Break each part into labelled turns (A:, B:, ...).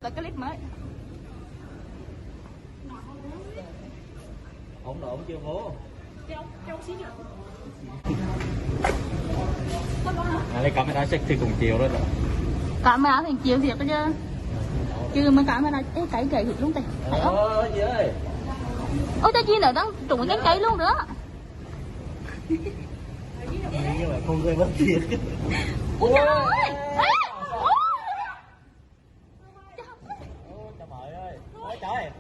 A: Là cái clip mới.
B: Ổn độ chưa bố? Lấy camera check thì cùng chiều đó rồi.
A: Camera thành chiều thiệt đó chứ. Chứ mà camera cái thiệt luôn tay.
B: Gì ơi.
A: Ôi ta chi nữa đang trụng cái cây luôn nữa.
B: Nhưng mà không rơi mất thiệt.
A: Ôi trời ơi.
B: Trời ơi. Ôi trời.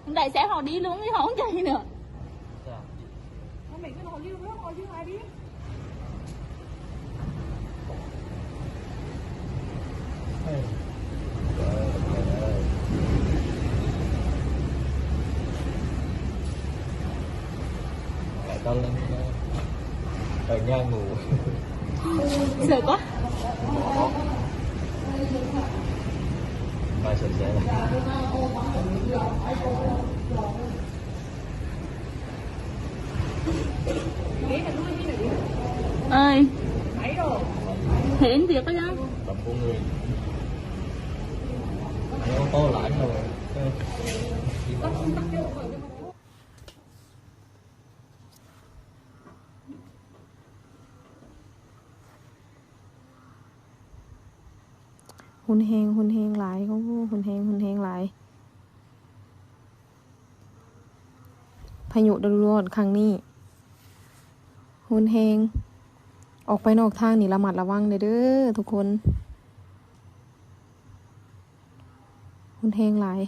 A: Đại sẽ họ đi luôn chứ họ không chạy nữa.
C: Mình cứ ngồi lưu đó, ngồi lưu ai đi.
B: Lại con lên ở nhà ngủ.
A: Sợ quá.
B: Mai sửa sẽ
A: Ơi.
C: Mấy rồi.
A: Hẹn việc đó chứ.
B: tầm con người. Ô tô lại rồi.
D: Hun hèn lại con hun hèn lạiพายุฤดูร้อนครั้งนี้หุนแฮงออกไปนอกทางนี่ระมัดระวังเด้อทุกคนหุนแฮงหลาย